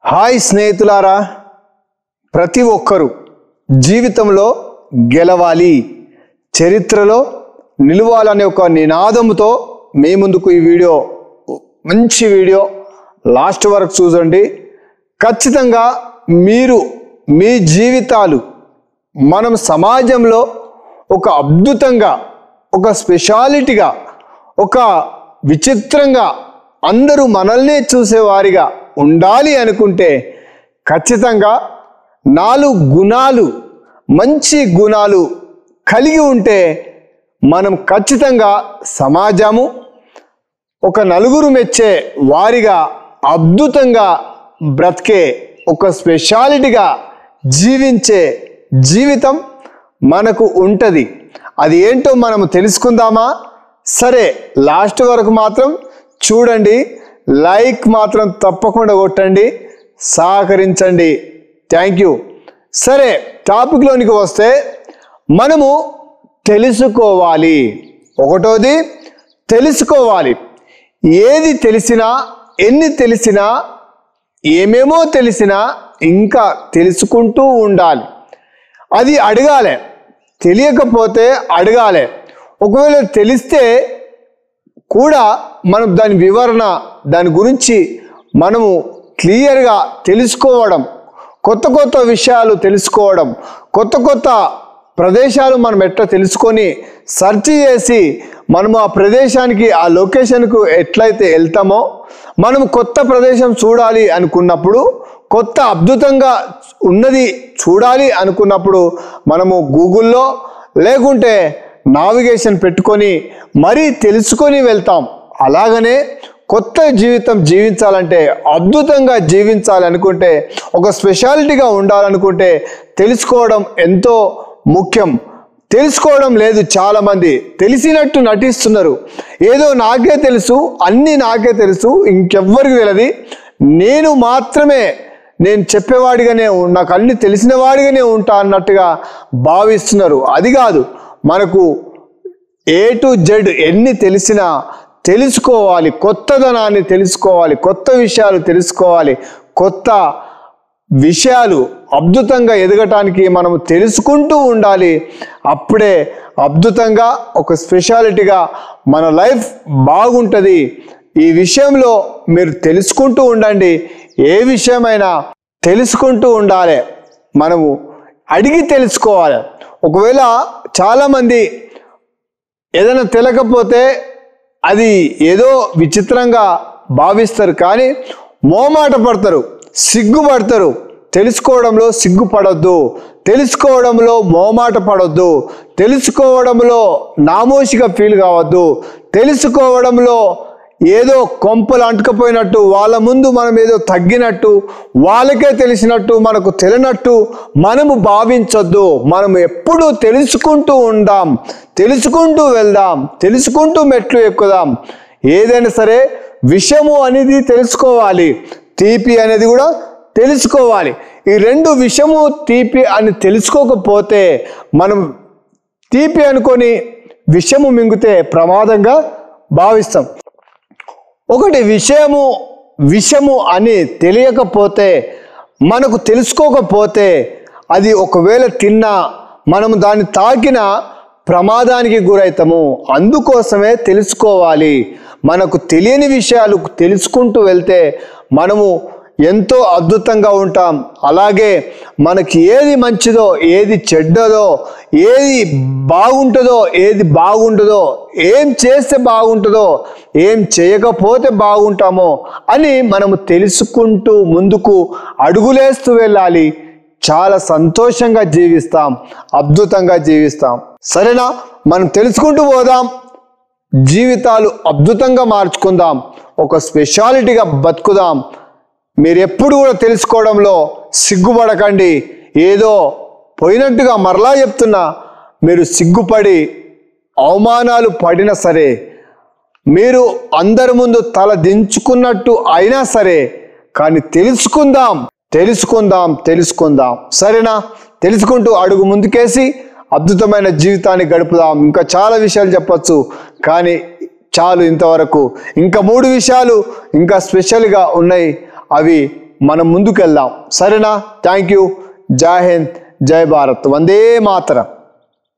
Hi స్నేహితులారా, ప్రతి ఒక్కరూ జీవితంలో గెలవాలి, చరిత్రలో నిలవాలనే ఒక నినాదంతో మీ ముందుకు ఈ వీడియో, మంచి వీడియో లాస్ట్ వరకు చూడండి. ఖచ్చితంగా మీరు మీ జీవితాలు మనం సమాజంలో ఒక అద్భుతంగా, ఒక స్పెషాలిటీగా, ఒక విచిత్రంగా అందరూ మనల్నే చూసేవారిగా ఉండాలి అనుకుంటే ఖచ్చితంగా 4 గుణాలు, మంచి గుణాలు కలిగి ఉంటే మనం ఖచ్చితంగా సమాజము ఒక నలుగురు మెచ్చే వారిగా అద్భుతంగా బ్రతికే ఒక స్పెషాలిటీగా జీవించే జీవితం మనకు ఉంటుంది. అది ఏంటో మనం తెలుసుకుందామా? సరే, లాస్ట్ వరకు మాత్రం చూడండి, లైక్ మాత్రం తప్పకుండా కొట్టండి, సహకరించండి. Thank you. సరే, టాపిక్లోనికి వస్తే మనము తెలుసుకోవాలి. ఒకటోది తెలుసుకోవాలి. ఏది తెలిసినా, ఎన్ని తెలిసినా, ఏమేమో తెలిసినా ఇంకా తెలుసుకుంటూ ఉండాలి. అది అడగాలి, తెలియకపోతే అడగాలి. ఒకవేళ తెలిస్తే కూడా మనం దాని వివరణ, దాని గురించి మనము క్లియర్గా తెలుసుకోవడం, కొత్త కొత్త విషయాలు తెలుసుకోవడం, కొత్త కొత్త ప్రదేశాలు మనం ఎట్లా తెలుసుకొని సెర్చ్ చేసి మనము ఆ ప్రదేశానికి, ఆ లొకేషన్కు ఎట్లయితే వెళ్తామో, మనం కొత్త ప్రదేశం చూడాలి అనుకున్నప్పుడు, కొత్త అద్భుతంగా ఉన్నది చూడాలి అనుకున్నప్పుడు మనము గూగుల్లో లేకుంటే నావిగేషన్ పెట్టుకొని మరీ తెలుసుకొని వెళ్తాం. అలాగనే కొత్త జీవితం జీవించాలంటే, అద్భుతంగా జీవించాలనుకుంటే, ఒక స్పెషాలిటీగా ఉండాలనుకుంటే తెలుసుకోవడం ఎంతో ముఖ్యం. తెలుసుకోవడం లేదు. చాలామంది తెలిసినట్టు నటిస్తున్నారు. ఏదో నాకే తెలుసు, అన్నీ నాకే తెలుసు, ఇంకెవ్వరికి తెలియదు, నేను మాత్రమే, నేను చెప్పేవాడిగానే, నాకు అన్ని తెలిసిన వాడిగానే ఉంటా అన్నట్టుగా భావిస్తున్నారు. అది కాదు. మనకు A to Z ఎన్ని తెలిసినా తెలుసుకోవాలి, కొత్తదనాన్ని తెలుసుకోవాలి, కొత్త విషయాలు తెలుసుకోవాలి. కొత్త విషయాలు అద్భుతంగా ఎదగటానికి మనము తెలుసుకుంటూ ఉండాలి. అప్పుడే అద్భుతంగా ఒక స్పెషాలిటీగా మన లైఫ్ బాగుంటుంది. ఈ విషయంలో మీరు తెలుసుకుంటూ ఉండండి. ఏ విషయమైనా తెలుసుకుంటూ ఉండాలి. మనము అడిగి తెలుసుకోవాలి. ఒకవేళ చాలామంది ఏదైనా తెలియకపోతే అది ఏదో విచిత్రంగా భావిస్తారు, కానీ మోమాట పడతారు, సిగ్గుపడతారు. తెలుసుకోవడంలో సిగ్గుపడొద్దు, తెలుసుకోవడంలో మోమాట పడొద్దు, తెలుసుకోవడంలో నామోషిగా ఫీల్ కావద్దు, తెలుసుకోవడంలో ఏదో కొంపలు అంటుకపోయినట్టు, వాళ్ళ ముందు మనం ఏదో తగ్గినట్టు, వాళ్ళకే తెలిసినట్టు, మనకు తెలియనట్టు మనము భావించొద్దు. మనం ఎప్పుడూ తెలుసుకుంటూ ఉందాం, తెలుసుకుంటూ వెళ్దాం, తెలుసుకుంటూ మెట్లు ఎక్కుదాం. ఏదైనా సరే విషము అనేది తెలుసుకోవాలి, తీపి అనేది కూడా తెలుసుకోవాలి. ఈ రెండు, విషము తీపి అని తెలుసుకోకపోతే మనం తీపి అనుకొని విషము మింగితే ప్రమాదంగా భావిస్తాం. ఒకటి విషము అని తెలియకపోతే, మనకు తెలుసుకోకపోతే, అది ఒకవేళ తిన్నా, మనము దాన్ని తాకినా ప్రమాదానికి గురవుతాము. అందుకోసమే తెలుసుకోవాలి. మనకు తెలియని విషయాలు తెలుసుకుంటూ వెళ్తే మనము ఎంతో అద్భుతంగా ఉంటాం. అలాగే మనకి ఏది మంచిదో, ఏది చెడ్డదో, ఏది బాగుంటుందో, ఏది బాగుంటుందో, ఏం చేస్తే బాగుంటుందో, ఏం చేయకపోతే బాగుంటామో అని మనము తెలుసుకుంటూ ముందుకు అడుగులేస్తూ వెళ్ళాలి. చాలా సంతోషంగా జీవిస్తాం, అద్భుతంగా జీవిస్తాం. సరేనా? మనం తెలుసుకుంటూ పోదాం, జీవితాలు అద్భుతంగా మార్చుకుందాం, ఒక స్పెషాలిటీగా బతుకుదాం. మీరు ఎప్పుడు కూడా తెలుసుకోవడంలో సిగ్గుపడకండి. ఏదో పోయినట్టుగా మరలా చెప్తున్నా, మీరు సిగ్గుపడి అవమానాలు పడినా సరే, మీరు అందరి ముందు తల దించుకున్నట్టు అయినా సరే, కానీ తెలుసుకుందాం, తెలుసుకుందాం, తెలుసుకుందాం. సరేనా? తెలుసుకుంటూ అడుగు ముందుకేసి అద్భుతమైన జీవితాన్ని గడుపుదాం. ఇంకా చాలా విషయాలు చెప్పచ్చు, కానీ చాలు ఇంతవరకు. ఇంకా 3 విషయాలు ఇంకా స్పెషల్గా ఉన్నాయి. అవి మనం ముందుకెళ్దాం. సరేనా? Thank you. జై హింద్, జై భారత్, వందే మాతరం.